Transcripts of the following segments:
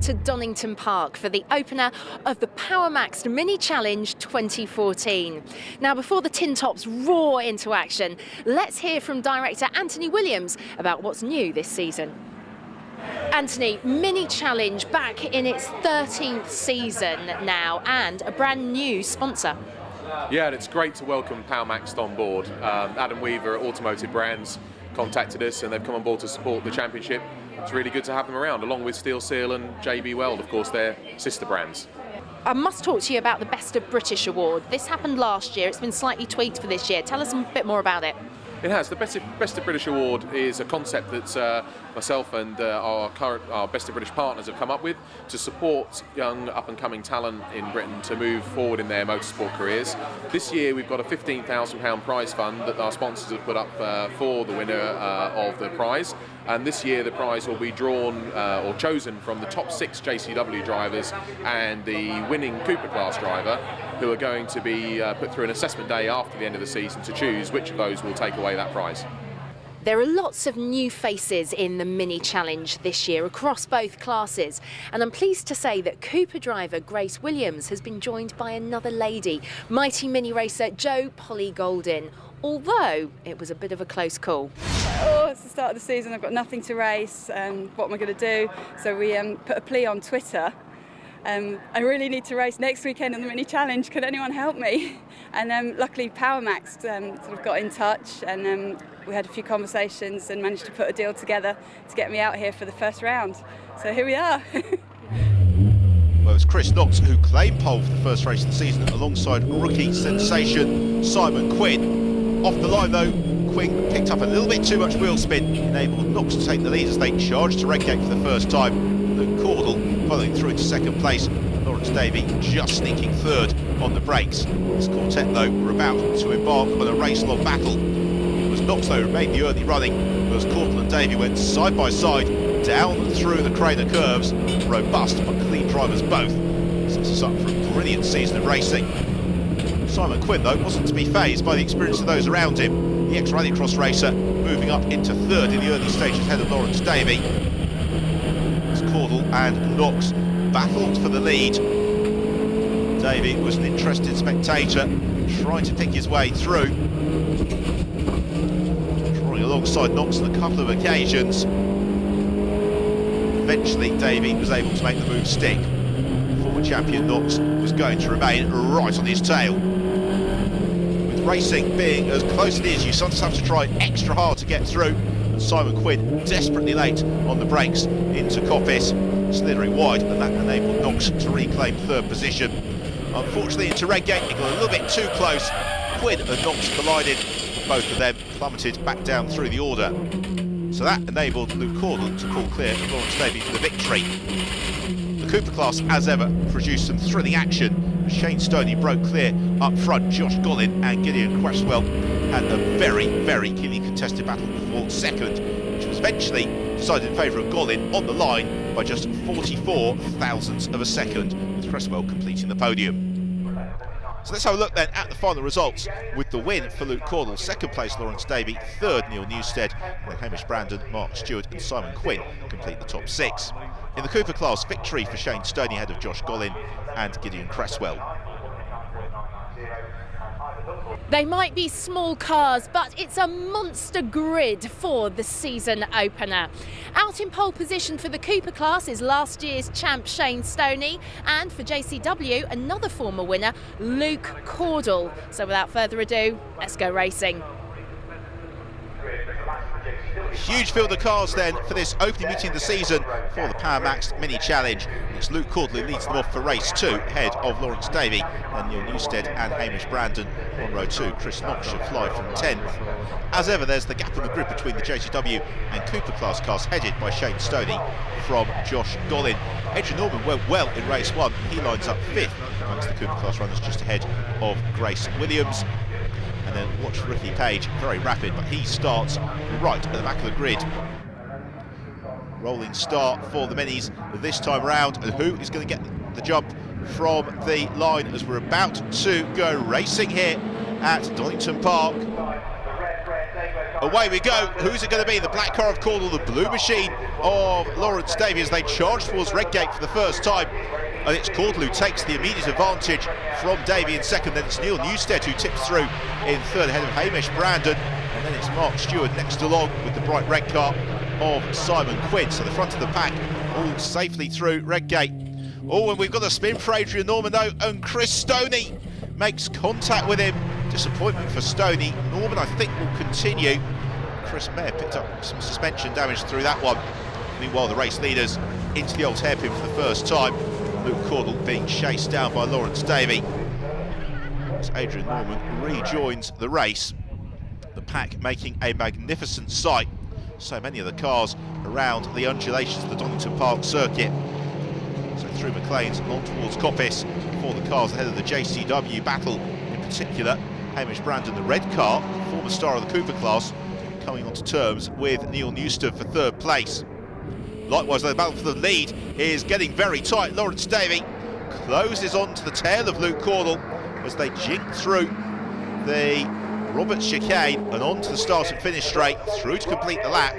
to Donington Park for the opener of the PowerMaxed Mini Challenge 2014. Now, before the tin tops roar into action, let's hear from director Anthony Williams about what's new this season. Anthony, Mini Challenge back in its 13th season now and a brand new sponsor. Yeah, and it's great to welcome PowerMaxed on board. Adam Weaver at Automotive Brands contacted us and they've come on board to support the championship. It's really good to have them around, along with Steel Seal and JB Weld, of course, their sister brands. I must talk to you about the Best of British award. This happened last year, it's been slightly tweaked for this year. Tell us a bit more about it. It has. The Best of British Award is a concept that myself and our Best of British partners have come up with to support young up-and-coming talent in Britain to move forward in their motorsport careers. This year we've got a £15,000 prize fund that our sponsors have put up for the winner of the prize. And this year the prize will be drawn or chosen from the top 6 JCW drivers and the winning Cooper class driver, who are going to be put through an assessment day after the end of the season to choose which of those will take away that prize. There are lots of new faces in the Mini Challenge this year across both classes, and I'm pleased to say that Cooper driver Grace Williams has been joined by another lady, mighty mini racer Jo Polly Goldin, although it was a bit of a close call. Oh, it's the start of the season, I've got nothing to race, and what am I going to do? So we put a plea on Twitter. I really need to race next weekend in the Mini Challenge, could anyone help me? And luckily PowerMaxed sort of got in touch, and we had a few conversations and managed to put a deal together to get me out here for the first round. So here we are. Well, it's Chris Knox who claimed pole for the first race of the season alongside rookie sensation Simon Quinn. Off the line though, Quinn picked up a little bit too much wheel spin, enabled Knox to take the lead as they charged to Redgate for the first time. Luke Caudle following through into second place, Lawrence Davey just sneaking third on the brakes. This quartet though were about to embark on a race-long battle. It was Knox though who made the early running, as Caudle and Davey went side by side down through the Craner curves. Robust but clean drivers both. Sets us up for a brilliant season of racing. Simon Quinn though wasn't to be fazed by the experience of those around him. The ex-rallycross racer moving up into third in the early stages ahead of Lawrence Davey. As Caudle and Knox battled for the lead. Davey was an interested spectator, trying to pick his way through. Drawing alongside Knox on a couple of occasions. Eventually Davey was able to make the move stick. Former champion Knox was going to remain right on his tail. With racing being as close as it is, you sometimes have to try extra hard to get through, and Simon Quinn desperately late on the brakes into Coppice, slithering wide, and that enabled Knox to reclaim third position. Unfortunately into Redgate it got a little bit too close. Quinn and Knox collided, both of them plummeted back down through the order. So that enabled Luke Caudle to pull clear of Lawrence Davey for the victory. The Cooper class, as ever, produced some thrilling action. Shane Stoney broke clear up front. Josh Gollin and Gideon Cresswell had a very, very keenly contested battle for second, which was eventually decided in favour of Gollin on the line by just 44 thousandths of a second, with Cresswell completing the podium. So let's have a look then at the final results, with the win for Luke Caudle, second place Lawrence Davey, third Neil Newstead, and then Hamish Brandon, Mark Stewart and Simon Quinn complete the top 6. In the Cooper class, victory for Shane Stoney ahead of Josh Gollin and Gideon Cresswell. They might be small cars, but it's a monster grid for the season opener. Out in pole position for the Cooper class is last year's champ Shane Stoney, and for JCW, another former winner, Luke Caudle. So without further ado, let's go racing. Huge field of cars then for this opening meeting of the season for the PowerMaxed Mini Challenge. It's Luke Caudle who leads them off for race 2, ahead of Lawrence Davey and Neil Newstead and Hamish Brandon. On row 2, Chris Knox should fly from 10th. As ever, there's the gap in the grid between the JCW and Cooper class cars, headed by Shane Stoney from Josh Gollin. Adrian Norman went well in race 1, he lines up 5th amongst the Cooper class runners, just ahead of Grace Williams. And then watch Ricky Page, very rapid, but he starts right at the back of the grid. Rolling start for the minis this time around, and who is going to get the jump from the line as we're about to go racing here at Donington Park. away we go. Who's it going to be? The black car of Caudle, the blue machine of Lawrence Davey as they charge towards Redgate for the first time. And it's Caudle who takes the immediate advantage from Davey in second. Then it's Neil Newstead who tips through in third ahead of Hamish Brandon. And then it's Mark Stewart next along with the bright red car of Simon Quinn. So the front of the pack all safely through Redgate. Oh, and we've got a spin for Adrian Norman though, and Chris Stoney makes contact with him. Disappointment for Stoney. Norman, I think, will continue. Chris may have picked up some suspension damage through that one. Meanwhile, the race leaders into the old hairpin for the first time. Luke Caudle being chased down by Lawrence Davey. As Adrian Norman rejoins the race. The pack making a magnificent sight. So many of the cars around the undulations of the Donington Park circuit. So through McLean's and on towards Coppice for the cars ahead of the JCW battle. In particular, Hamish Brandon, the red car, former star of the Cooper class, coming onto terms with Neil Newstead for third place. Likewise, the battle for the lead is getting very tight. Lawrence Davey closes on to the tail of Luke Caudle as they jink through the Roberts chicane and on to the start and finish straight through to complete the lap.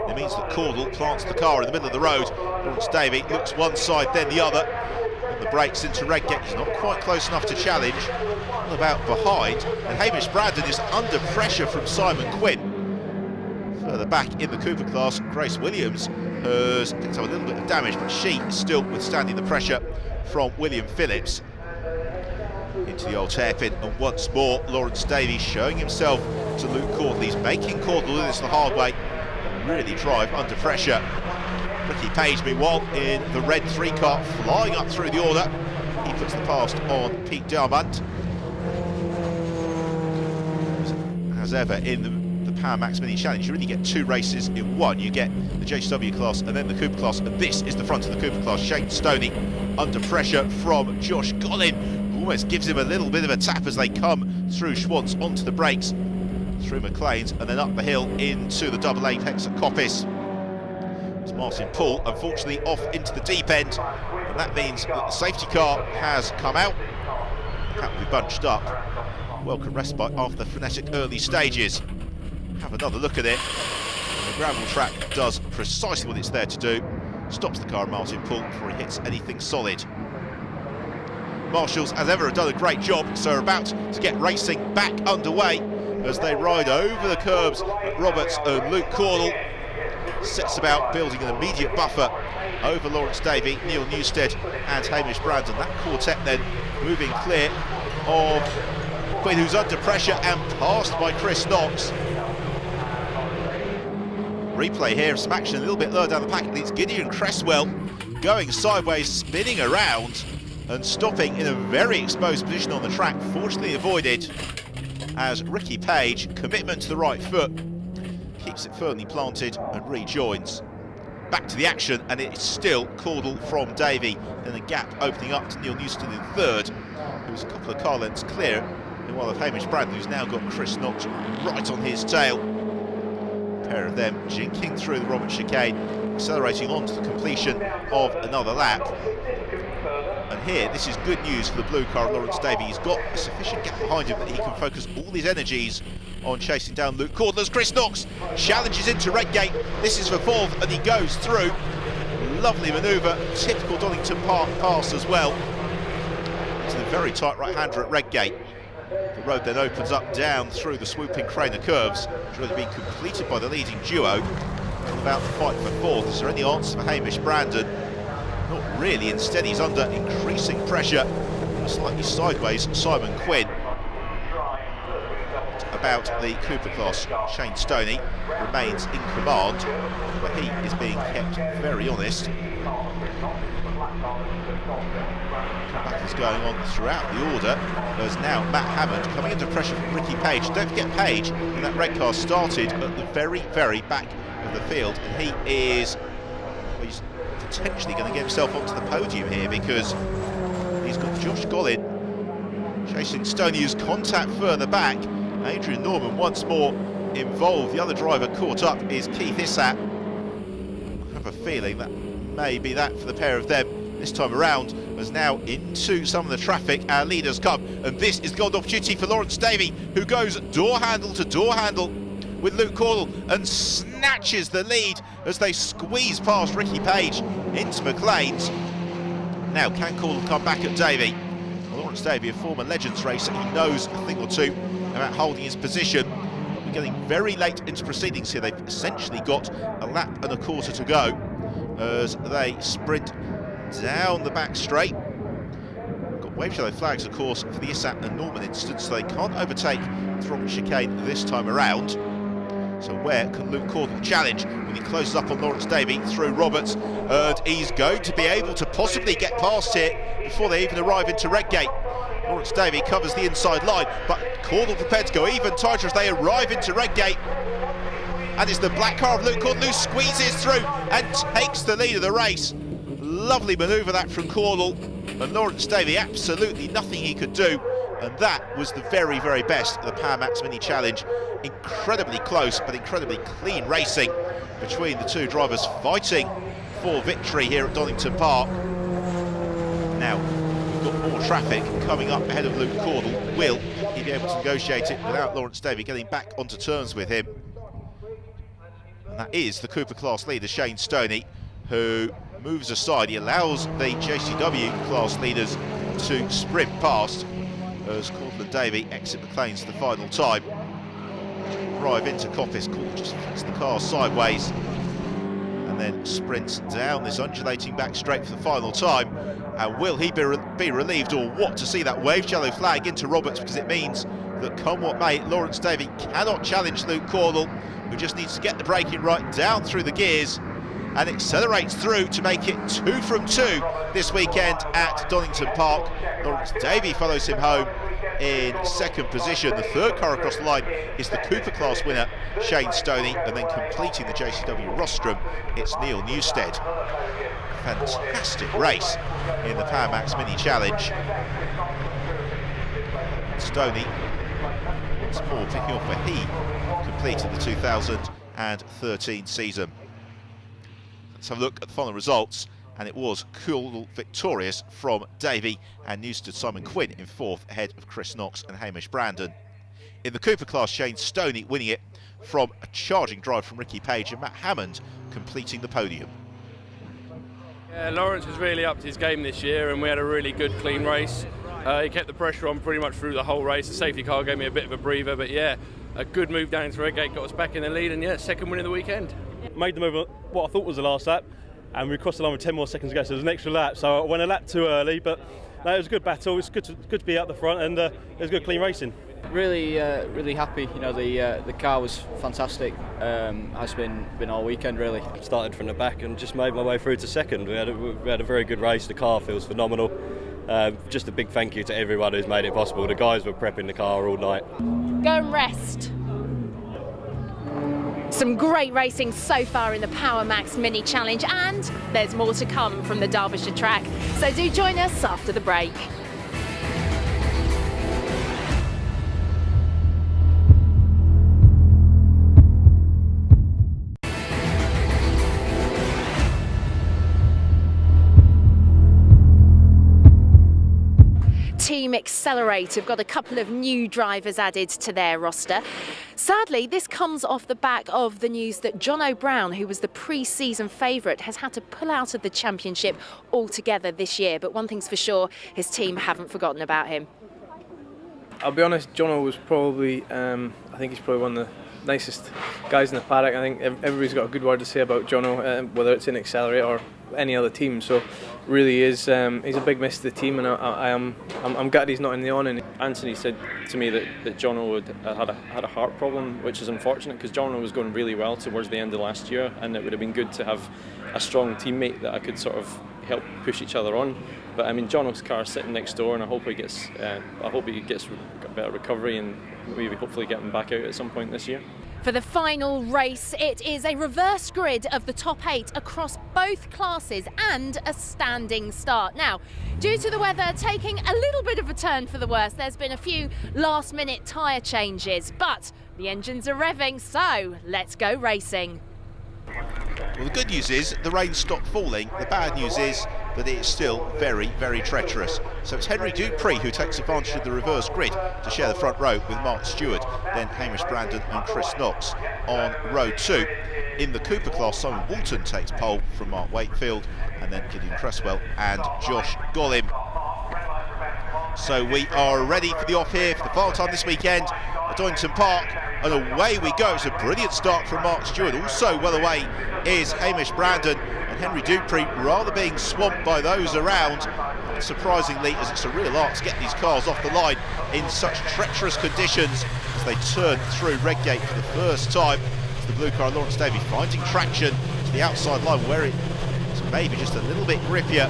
It means that Caudle plants the car in the middle of the road. Lawrence Davey looks one side, then the other. And the brakes into Redgate. He's not quite close enough to challenge. All about behind. And Hamish Brandon is under pressure from Simon Quinn. Further back in the Cooper class, Grace Williams has picked up a little bit of damage, but she is still withstanding the pressure from William Phillips. Into the old hairpin, and once more Lawrence Davey showing himself to Luke Caudle. He's making Caudle do this the hard way, really drive under pressure. Ricky Page, meanwhile, in the red 3 car, flying up through the order. He puts the past on Pete Darmont. As ever in the PowerMaxed Mini Challenge, you really get 2 races in one. You get the JCW class and then the Cooper class, and this is the front of the Cooper class. Shane Stoney under pressure from Josh Gollin. Almost gives him a little bit of a tap as they come through Schwantz onto the brakes, through McLean's, and then up the hill into the double apex at Coppice. It's Martin Poole, unfortunately, off into the deep end, and that means that the safety car has come out. The pack will be bunched up. Welcome respite after the frenetic early stages. Have another look at it. And the gravel track does precisely what it's there to do. Stops the car and Martin Poole before he hits anything solid. Marshals, as ever, have done a great job, so are about to get racing back underway as they ride over the curbs at Roberts, and Luke Caudle sets about building an immediate buffer over Lawrence Davey, Neil Newstead and Hamish Brandon. That quartet then moving clear of Quinn, who's under pressure and passed by Chris Knox. Replay here of some action a little bit lower down the pack. It's Gideon Cresswell going sideways, spinning around and stopping in a very exposed position on the track, fortunately avoided as Ricky Page, commitment to the right foot, keeps it firmly planted and rejoins. Back to the action, and it's still Caudle from Davey, and a gap opening up to Neil Newstead in third, who's a couple of car lengths clear, and while of Hamish Brandon, who's now got Chris Knox right on his tail. A pair of them jinking through the Roberts chicane, accelerating on to the completion of another lap. And here, this is good news for the blue car of Lawrence Davey. He's got a sufficient gap behind him that he can focus all his energies on chasing down Luke Caudle as Chris Knox challenges into Redgate. This is for fourth, and he goes through. Lovely manoeuvre, typical Donington Park pass as well. Into the very tight right-hander at Redgate. The road then opens up down through the swooping crane of curves, which will have been completed by the leading duo. All about the fight for fourth. Is there any answer for Hamish Brandon? Not really, instead he's under increasing pressure. Slightly sideways, Simon Quinn. About the Cooper class, Shane Stoney remains in command, but he is being kept very honest. Comeback is going on throughout the order. There's now Matt Hammond coming into pressure from Ricky Page. Don't forget Page, and that red car started at the very, very back of the field, and he's potentially going to get himself onto the podium here because he's got Josh Gollin chasing Stoney, who's contact further back. Adrian Norman once more involved. The other driver caught up is Keith Issat. I have a feeling that may be that for the pair of them. this time around as now into some of the traffic our leaders come, and this is the golden opportunity for Lawrence Davey, who goes door handle to door handle with Luke Cordell and snatches the lead as they squeeze past Ricky Page into McLean's. Now can Cordell come back at Davey? Well, Lawrence Davey, a former Legends racer, he knows a thing or two about holding his position. We're getting very late into proceedings here. They've essentially got a lap and a quarter to go as they sprint down the back straight. Got wave yellow flags, of course, for the Issat and Norman instance, so they can't overtake from chicane this time around. So where can Luke Cordell challenge when he closes up on Lawrence Davey through Roberts? And he's going to be able to possibly get past here before they even arrive into Redgate. Lawrence Davey covers the inside line, but Cordell prepared to go even tighter as they arrive into Redgate. And it's the black car of Luke Cordell who squeezes through and takes the lead of the race. Lovely manoeuvre that from Cordell, and Lawrence Davey, absolutely nothing he could do. And that was the very, very best of the PowerMaxed Mini Challenge. Incredibly close, but incredibly clean racing between the two drivers fighting for victory here at Donington Park. Now, we've got more traffic coming up ahead of Luke Cordell. Will he be able to negotiate it without Lawrence Davey getting back onto terms with him? And that is the Cooper class leader, Shane Stoney, who moves aside. He allows the JCW class leaders to sprint past as Cordell and Davey exit McLean's for the final time. Drive into Coppice, Cordell just flicks the car sideways and then sprints down this undulating back straight for the final time. And will he be relieved or what to see that waved yellow flag into Roberts, because it means that come what may, Lawrence Davey cannot challenge Luke Cordell, who just needs to get the braking right down through the gears and accelerates through to make it 2 from 2 this weekend at Donington Park. Lawrence Davey follows him home in second position. The third car across the line is the Cooper class winner, Shane Stoney, and then completing the JCW rostrum, it's Neil Newstead. Fantastic race in the PowerMaxed Mini Challenge. Stoney once more picking off where he completed the 2013 season. Let's have a look at the final results, and it was Cordell victorious from Davey, and Newstead Simon Quinn in fourth ahead of Chris Knox and Hamish Brandon. In the Cooper class, Shane Stoney winning it from a charging drive from Ricky Page, and Matt Hammond completing the podium. Yeah, Lawrence was really up to his game this year, and we had a really good clean race. He kept the pressure on pretty much through the whole race. The safety car gave me a bit of a breather, but yeah, a good move down into Redgate, got us back in the lead, and yeah, second win of the weekend. Made the move at what I thought was the last lap, and we crossed the line with 10 more seconds to go, so there was an extra lap, so I went a lap too early, but no, it was a good battle. It's good to be out the front, and it was good clean racing. Really happy. You know, the car was fantastic. Has been all weekend really. Started from the back and just made my way through to second. We had a very good race. The car feels phenomenal. Just a big thank you to everyone who's made it possible. The guys were prepping the car all night. Go and rest. Some great racing so far in the PowerMaxed Mini Challenge, and there's more to come from the Derbyshire track. So do join us after the break. Team Accelerate have got a couple of new drivers added to their roster. Sadly, this comes off the back of the news that John O'Brown, who was the pre-season favourite, has had to pull out of the championship altogether this year. But one thing's for sure, his team haven't forgotten about him. I'll be honest, Jono was probably, I think he's probably one of the nicest guys in the paddock. I think everybody's got a good word to say about Jono, whether it's in Accelerate or any other team. So really is he's a big miss to the team, and I'm gutted he's not in the awning. Anthony said to me that Jono had a heart problem, which is unfortunate because Jono was going really well towards the end of last year, and it would have been good to have a strong teammate that I could sort of help push each other on. But I mean, Jono's car's sitting next door, and I hope he gets a better recovery and maybe hopefully get him back out at some point this year. For the final race, it is a reverse grid of the top 8 across both classes and a standing start. Now, due to the weather taking a little bit of a turn for the worse, there's been a few last-minute tyre changes, but the engines are revving, so let's go racing. Well, the good news is the rain stopped falling. The bad news is but it is still very, very treacherous. So it's Henry Dupree who takes advantage of the reverse grid to share the front row with Mark Stewart, then Hamish Brandon and Chris Knox on row 2. In the Cooper class, Simon Walton takes pole from Mark Wakefield, and then Gideon Cresswell and Josh Gollim. So we are ready for the off here for the final time this weekend at Donington Park, and away we go. It's a brilliant start from Mark Stewart. Also well away is Hamish Brandon, and Henry Dupree rather being swamped by those around. Surprisingly, as it's a real art to get these cars off the line in such treacherous conditions as they turn through Redgate for the first time. It's the blue car, Lawrence Davey, finding traction to the outside line where it's maybe just a little bit grippier,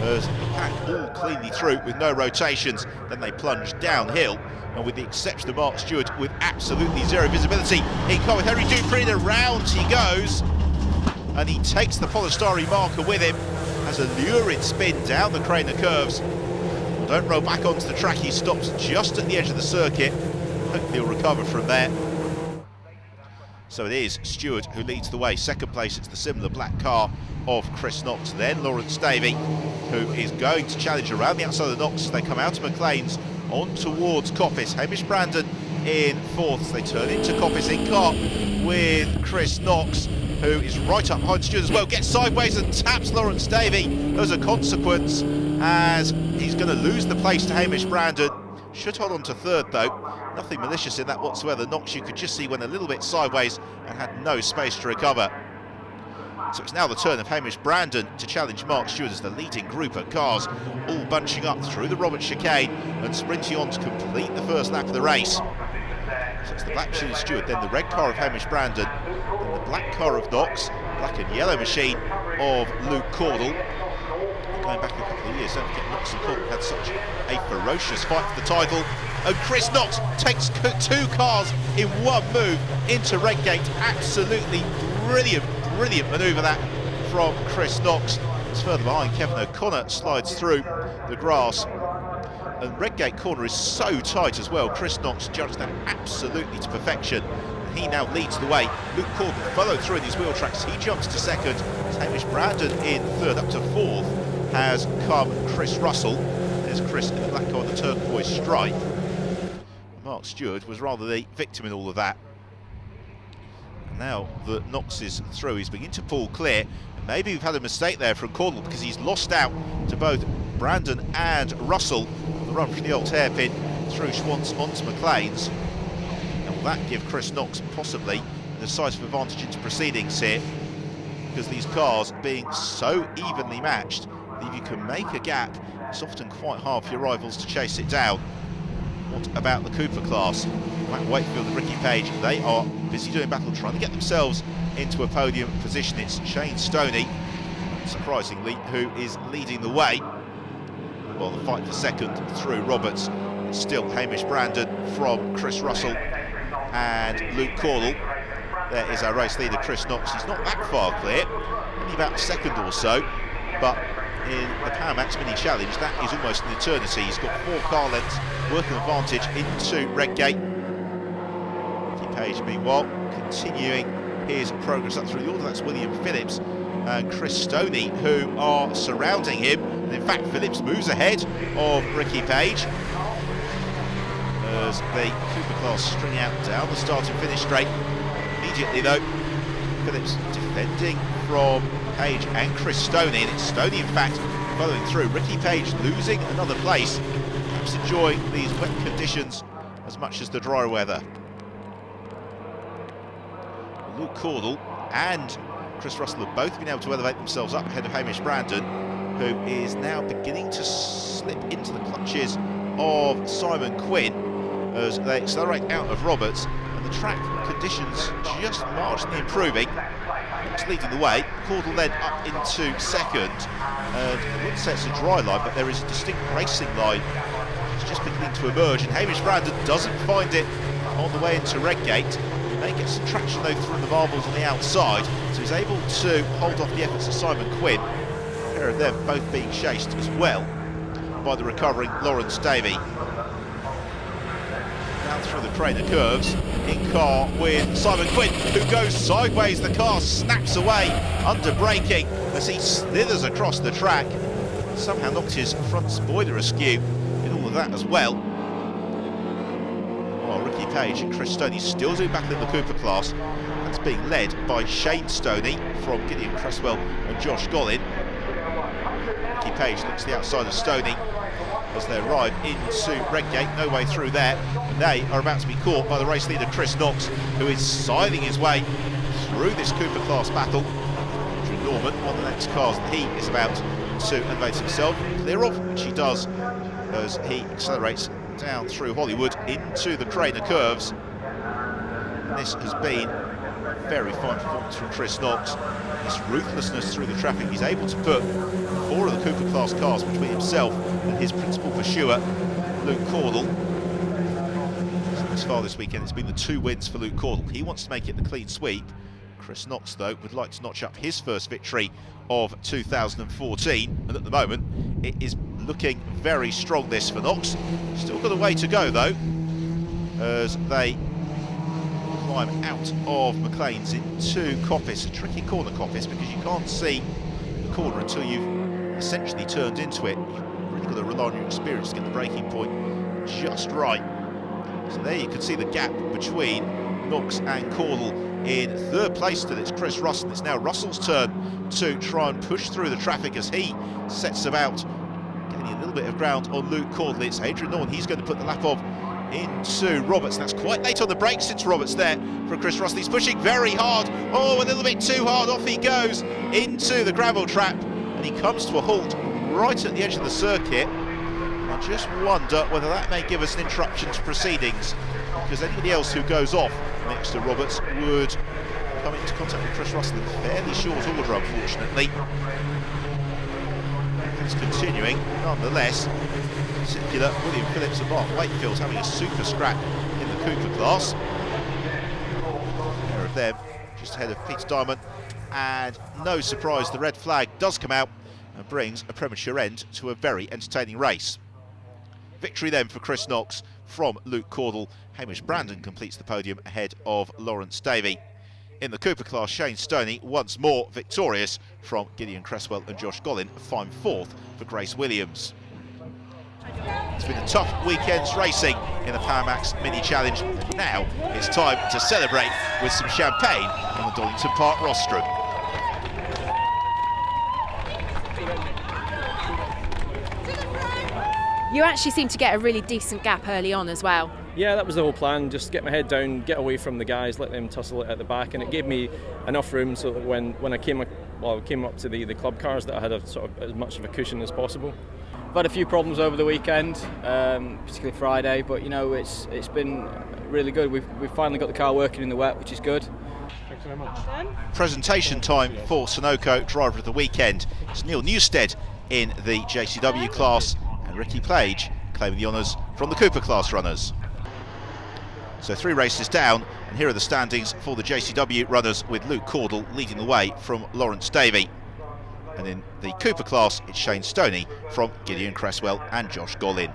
as they pack all cleanly through with no rotations. Then they plunge downhill, and with the exception of Mark Stewart with absolutely zero visibility, in car with Henry Dupree, and around he goes, and he takes the polystyrene marker with him as a lurid spin down the Craner curves. Don't roll back onto the track, he stops just at the edge of the circuit. Hopefully he'll recover from there. So it is Stewart who leads the way. Second place, it's the similar black car of Chris Knox, then Lawrence Davey, who is going to challenge around the outside of the Knox as they come out of McLean's on towards Coppice. Hamish Brandon in fourth as they turn into Coppice in car with Chris Knox, who is right up behind Stewart as well, gets sideways and taps Lawrence Davey as a consequence, as he's going to lose the place to Hamish Brandon. Should hold on to third though, nothing malicious in that whatsoever. Knox, you could just see, went a little bit sideways and had no space to recover. So it's now the turn of Hamish Brandon to challenge Mark Stewart as the leading group of cars all bunching up through the Robert chicane and sprinting on to complete the first lap of the race. So it's the black machine of Stewart, then the red car of Hamish Brandon, then the black car of Knox, black and yellow machine of Luke Cordell. Going back a couple of years, don't forget Knox and Cordell had such a ferocious fight for the title. And Chris Knox takes two cars in one move into Redgate. Absolutely brilliant manoeuvre that from Chris Knox. It's further behind, Kevin O'Connor slides through the grass. And Redgate corner is so tight as well. Chris Knox judged that absolutely to perfection. He now leads the way. Luke Cordell followed through in these wheel tracks. He jumps to second. Hamish Brandon in third. Up to fourth has come Chris Russell. There's Chris in the black car with the turquoise stripe. Mark Stewart was rather the victim in all of that. And now that Knox is through, he's beginning to pull clear. And maybe we've had a mistake there from Cordell, because he's lost out to both Brandon and Russell on the run from the old hairpin through Schwantz onto McLean's. And will that give Chris Knox possibly a decisive advantage into proceedings here? Because these cars being so evenly matched, if you can make a gap, it's often quite hard for your rivals to chase it down. What about the Cooper class? Matt Wakefield and Ricky Page, they are busy doing battle, trying to get themselves into a podium position. It's Shane Stoney, surprisingly, who is leading the way. Well, the fight for second through Roberts. Still Hamish Brandon from Chris Russell and Luke Cordell. There is our race leader, Chris Knox. He's not that far clear, only about a second or so, but in the PowerMaxed Mini Challenge, that is almost an eternity. He's got 4 car lengths worth an advantage into Redgate. Ricky Page, meanwhile, continuing his progress up through the order. That's William Phillips and Chris Stoney, who are surrounding him. And in fact, Phillips moves ahead of Ricky Page as the Cooper class string out down the start and finish straight. Immediately though, Phillips defending from Page and Chris Stoney, and it's Stoney in fact following through. Ricky Page losing another place, perhaps enjoying these wet conditions as much as the dry weather. Luke Cordell and Chris Russell have both been able to elevate themselves up ahead of Hamish Brandon, who is now beginning to slip into the clutches of Simon Quinn as they accelerate out of Roberts, and the track conditions just marginally improving. It's leading the way. Cordell then up into second, and I wouldn't say it's a dry line, but there is a distinct racing line. It's just beginning to emerge, and Hamish Brandon doesn't find it on the way into Redgate. He may get some traction though through the marbles on the outside, so he's able to hold off the efforts of Simon Quinn. A pair of them both being chased as well by the recovering Lawrence Davey. Down through the Craner curves, in car with Simon Quinn, who goes sideways. The car snaps away under braking as he slithers across the track. somehow knocked his front spoiler askew in all of that as well. While Ricky Page and Chris Stoney still doing battle in the Cooper class. That's being led by Shane Stoney from Gideon, Cresswell and Josh Gollin. Ricky Page looks to the outside of Stoney as they arrive into Redgate, no way through there. And they are about to be caught by the race leader Chris Knox, who is scything his way through this Cooper class battle. Andrew Norman on the next cars that he is about to elevate himself, clear off, which he does as he accelerates down through Hollywood into the Craner curves. And this has been a very fine performance from Chris Knox. This ruthlessness through the traffic, he's able to put 4 of the Cooper class cars between himself and his principal pursuer, Luke Cordell. So as far this weekend, it's been the 2 wins for Luke Cordell. He wants to make it the clean sweep. Chris Knox, though, would like to notch up his first victory of 2014, and at the moment it is looking very strong, this for Knox. Still got a way to go, though, as they climb out of McLean's into Coppice, a tricky corner Coppice, because you can't see the corner until you've essentially turned into it. You've really got to rely on your experience to get the braking point just right. So there you can see the gap between Knox and Cordell. In 3rd place still, it's Chris Russell. It's now Russell's turn to try and push through the traffic as he sets about getting a little bit of ground on Luke Cordell. It's Adrian Norton, he's going to put the lap of into Roberts. That's quite late on the brakes since Roberts there for Chris Russell. He's pushing very hard. Oh, a little bit too hard. Off he goes into the gravel trap, and he comes to a halt right at the edge of the circuit. I just wonder whether that may give us an interruption to proceedings, because anybody else who goes off next to Roberts would come into contact with Chris Russell in fairly short order, unfortunately. It's continuing, nonetheless. Particular William Phillips and Mark Wakefield having a super scrap in the Cooper class. A pair of them just ahead of Peter Diamond, and no surprise, the red flag does come out and brings a premature end to a very entertaining race. Victory then for Chris Knox from Luke Cordell. Hamish Brandon completes the podium ahead of Lawrence Davey. In the Cooper class, Shane Stoney once more victorious from Gideon Cresswell and Josh Gollin, a fine 4th for Grace Williams. It's been a tough weekend's racing in the PowerMaxed Mini Challenge. Now it's time to celebrate with some champagne on the Donington Park rostrum. You actually seem to get a really decent gap early on as well. Yeah, that was the whole plan, just get my head down, get away from the guys, let them tussle it at the back, and it gave me enough room so that when I came up to the club cars, that I had sort of as much of a cushion as possible. I've had a few problems over the weekend, particularly Friday, but you know it's been really good. We've finally got the car working in the wet, which is good. Thanks very much. Presentation time for Sunoco driver of the weekend. It's Neil Newstead in the JCW class, and Ricky Page claiming the honours from the Cooper class runners. So 3 races down, and here are the standings for the JCW runners, with Luke Cordell leading the way from Lawrence Davey. And in the Cooper class, it's Shane Stoney from Gideon Cresswell and Josh Gollin.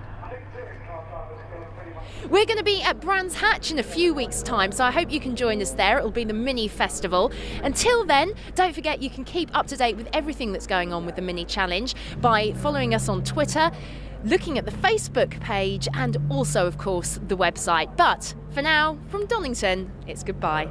We're going to be at Brands Hatch in a few weeks' time, so I hope you can join us there. It'll be the mini festival. Until then, don't forget you can keep up to date with everything that's going on with the mini challenge by following us on Twitter, looking at the Facebook page, and also, of course, the website. But for now, from Donington, it's goodbye.